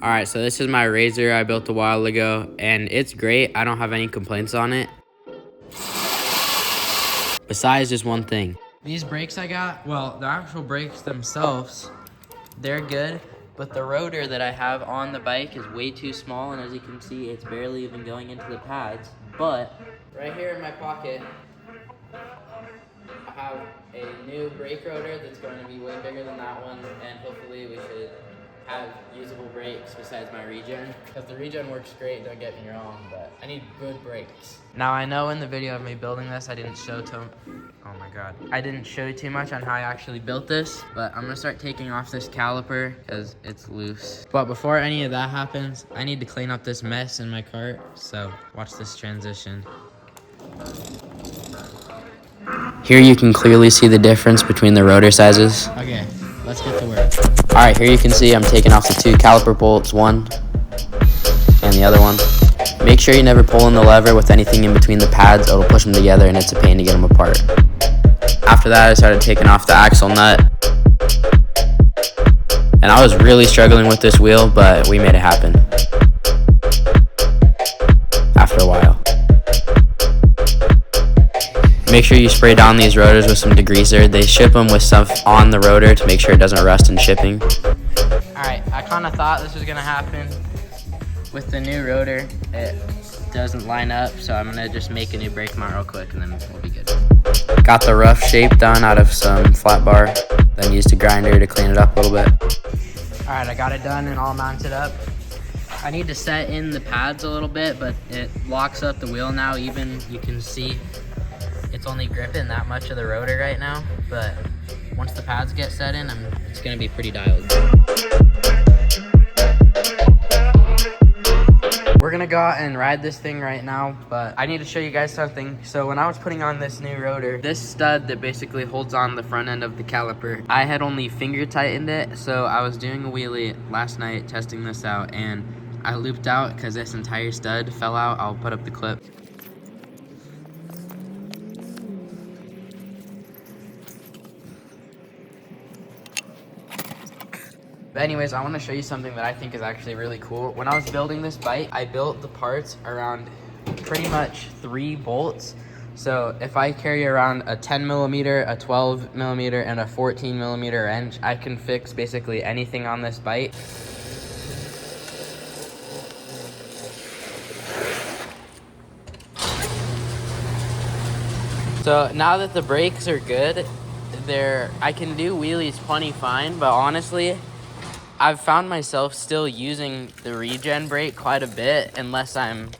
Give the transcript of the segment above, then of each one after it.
Alright, so this is my Razor I built a while ago, and it's great. I don't have any complaints on it. Besides just one thing. These brakes I got, well, the actual brakes themselves, they're good, but the rotor that I have on the bike is way too small, and as you can see, it's barely even going into the pads. But right here in my pocket, I have a new brake rotor that's going to be way bigger than that one, and hopefully we should have usable brakes besides my regen. Because the regen works great, don't get me wrong, but I need good brakes. Now I know in the video of me building this, I didn't show too much on how I actually built this, but I'm gonna start taking off this caliper because it's loose. But before any of that happens, I need to clean up this mess in my cart, so watch this transition. Here you can clearly see the difference between the rotor sizes. Okay, let's get to work. Alright, here you can see I'm taking off the two caliper bolts, one and the other one. Make sure you never pull in the lever with anything in between the pads, or it'll push them together and it's a pain to get them apart. After that, I started taking off the axle nut. And I was really struggling with this wheel, but we made it happen. After a while. Make sure you spray down these rotors with some degreaser. They ship them with stuff on the rotor to make sure it doesn't rust in shipping. Alright, I kind of thought this was going to happen with the new rotor. It doesn't line up, so I'm going to just make a new brake mount real quick and then we'll be good. Got the rough shape done out of some flat bar, then used a grinder to clean it up a little bit. Alright, I got it done and all mounted up. I need to set in the pads a little bit, but it locks up the wheel now. Even you can see it's only gripping that much of the rotor right now, but once the pads get set in, it's gonna be pretty dialed. We're gonna go out and ride this thing right now, but I need to show you guys something. So when I was putting on this new rotor, this stud that basically holds on the front end of the caliper, I had only finger tightened it. So I was doing a wheelie last night testing this out, and I looped out because this entire stud fell out. I'll put up the clip. But anyways, I want to show you something that I think is actually really cool. When I was building this bike, I built the parts around pretty much 3 bolts. So if I carry around a 10 millimeter, a 12 millimeter, and a 14 millimeter wrench, I can fix basically anything on this bike. So now that the brakes are good, I can do wheelies plenty fine, but honestly, I've found myself still using the regen brake quite a bit unless I'm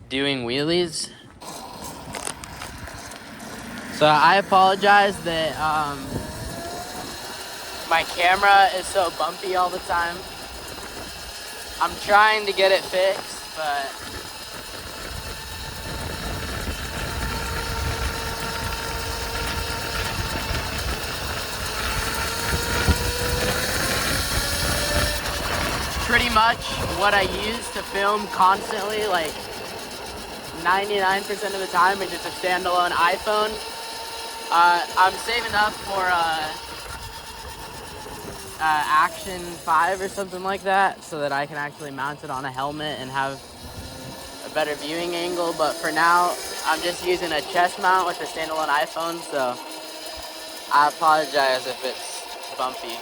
doing wheelies. So I apologize that my camera is so bumpy all the time. I'm trying to get it fixed, but pretty much what I use to film constantly, like 99% of the time, is just a standalone iPhone. I'm saving up for Action 5 or something like that, so that I can actually mount it on a helmet and have a better viewing angle. But for now, I'm just using a chest mount with a standalone iPhone, so I apologize if it's bumpy.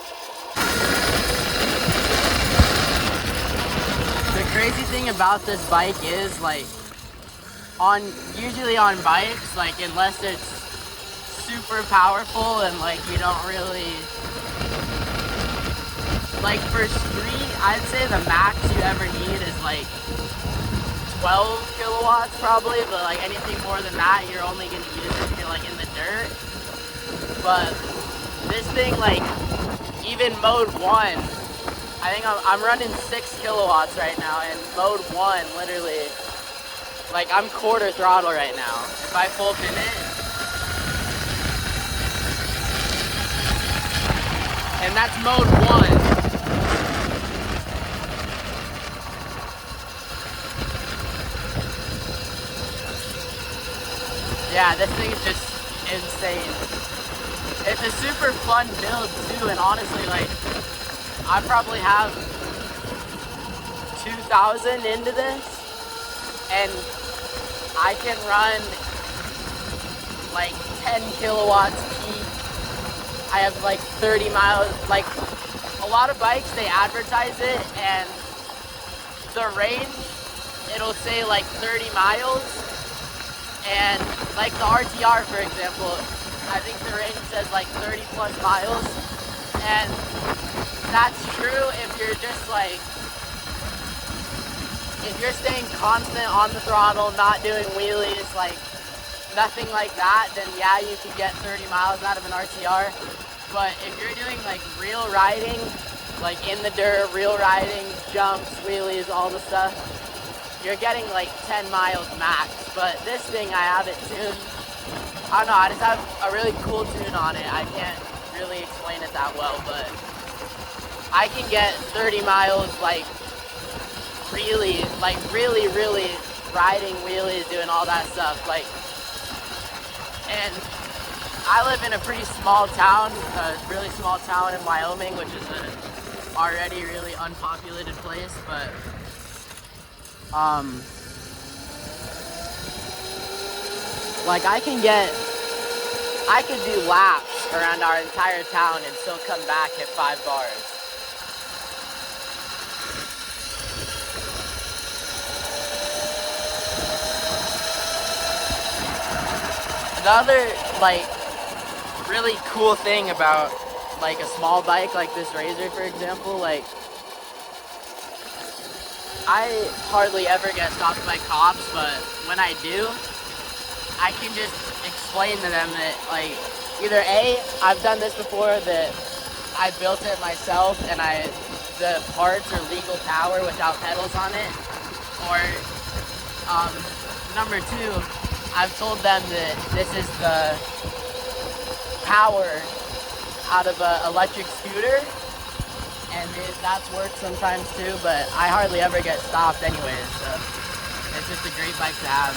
The crazy thing about this bike is, like, usually on bikes, like, unless it's super powerful and, like, you don't really, like, for street, I'd say the max you ever need is, like, 12 kilowatts probably, but, like, anything more than that, you're only going to use it if you're, like, in the dirt. But this thing, like, even mode 1, I think I'm running 6 kilowatts right now, and mode 1, literally, like, I'm quarter throttle right now. If I full pin it, and that's mode 1. Yeah, this thing is just insane. It's a super fun build too, and honestly, like, I probably have 2,000 into this, and I can run like 10 kilowatts peak. I have like 30 miles. Like a lot of bikes, they advertise it, and the range, it'll say like 30 miles. And like the RTR, for example, I think the range says like 30 plus miles. And that's true if you're just like, if you're staying constant on the throttle, not doing wheelies, like nothing like that, then yeah, you can get 30 miles out of an RTR. But if you're doing like real riding, like in the dirt, real riding, jumps, wheelies, all the stuff, you're getting like 10 miles max. But this thing, I have it tuned. I don't know, I just have a really cool tune on it. I can't really explain it that well, but I can get 30 miles like really riding wheelies, doing all that stuff. Like, and I live in a pretty small town, a really small town in Wyoming, which is an already really unpopulated place, but like I could do laps around our entire town and still come back at 5 bars. Another like really cool thing about like a small bike like this Razor, for example, like I hardly ever get stopped by cops, but when I do, I can just explain to them that like either A, I've done this before, that I built it myself and the parts are legal power without pedals on it, or number 2, I've told them that this is the power out of an electric scooter, and that's worked sometimes too, but I hardly ever get stopped anyways, so it's just a great bike to have.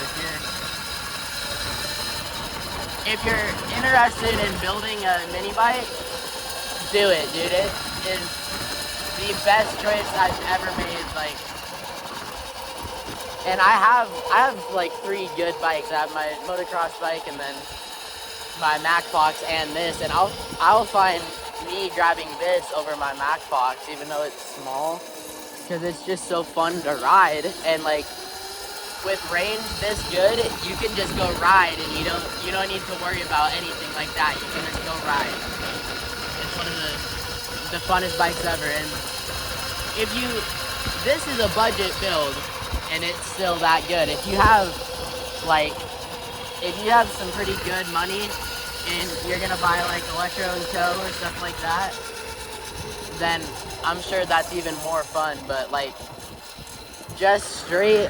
If you're interested in building a mini bike, do it, dude. It is the best choice I've ever made. Like, and I have like 3 good bikes. I have my motocross bike and then my Macbox and this, and I'll find me grabbing this over my Macbox, even though it's small, because it's just so fun to ride. And like with range this good, you can just go ride, and you don't need to worry about anything like that. You can just go ride. It's one of the funnest bikes ever. And this is a budget build, and it's still that good. If you have some pretty good money and you're gonna buy like Electro and Tow or stuff like that, then I'm sure that's even more fun. But like just straight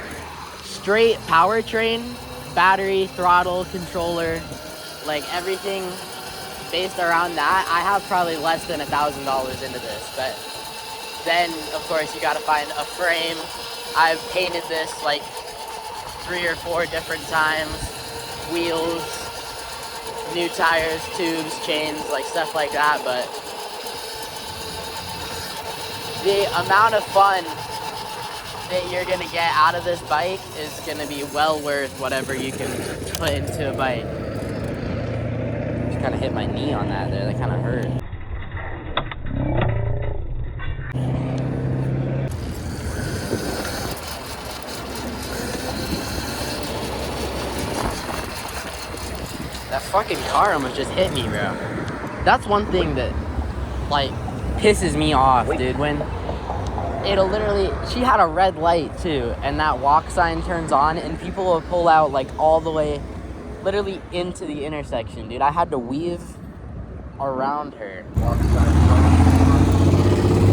powertrain, battery, throttle, controller, like everything based around that, I have probably less than $1,000 into this. But then of course you gotta find a frame. I've painted this like 3 or 4 different times, wheels, new tires, tubes, chains, like stuff like that. But the amount of fun that you're gonna get out of this bike is gonna be well worth whatever you can put into a bike. Just kind of hit my knee on that there. That kind of hurt. That fucking car almost just hit me, bro. That's one thing that, like, pisses me off, dude. When it'll literally, she had a red light, too, and that walk sign turns on, and people will pull out, like, all the way, literally into the intersection, dude. I had to weave around her.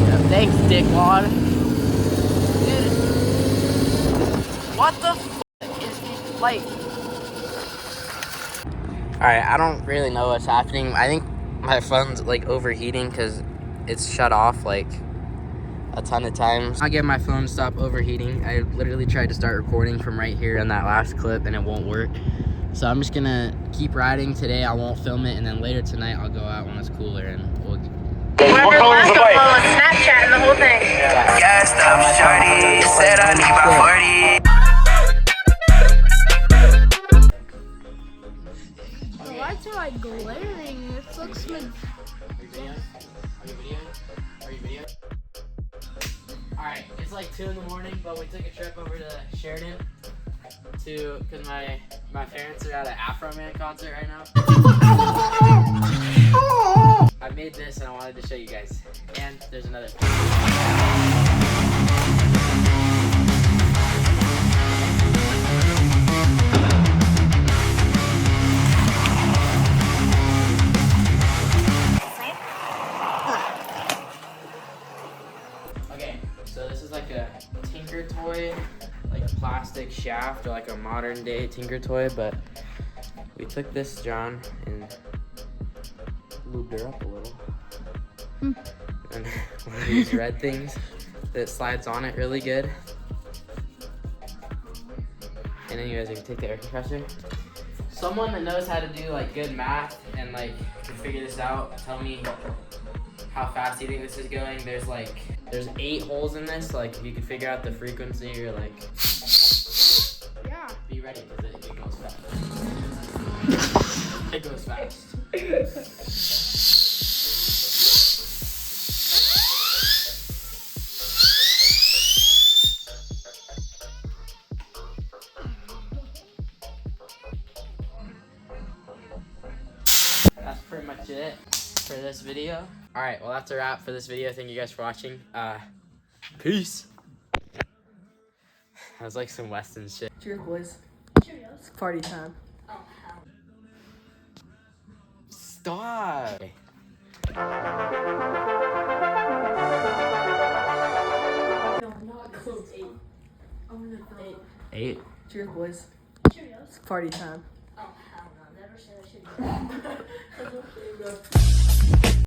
Yeah, thanks, dickwad. Dude, what the fuck is he, like... Alright, I don't really know what's happening. I think my phone's like overheating because it's shut off like a ton of times. I'll get my phone to stop overheating. I literally tried to start recording from right here in that last clip and it won't work. So I'm just gonna keep riding today. I won't film it, and then later tonight I'll go out when it's cooler and we'll... What color is the bike? Snapchat and the whole thing. Yes, I'm shorty. said I need my 40. The lights are like glaring. This looks like. Are you videoing? Alright, it's like 2 in the morning, but we took a trip over to Sheridan because my parents are at an Afro Man concert right now. I made this and I wanted to show you guys. And there's another. Okay, so this is like a Tinker toy, like a plastic shaft or like a modern day Tinker toy, but we took this John and lubed her up a little. And one of these red things that slides on it really good. And anyways, you can take the air compressor. Someone that knows how to do like good math and like can figure this out, tell me how fast you think this is going. There's 8 holes in this, so like if you can figure out the frequency, you're like, Yeah. be ready because it goes fast. It goes fast. That's pretty much it for this video. Alright, well that's a wrap for this video. Thank you guys for watching. Peace. That was like some Western shit. Cheers, boys. Cheerios. It's party time. Stop. No, not close. 8. I'm gonna throw 8. Cheers, boys. Cheerios. It's party time. Oh, hell no. Never say that shit again.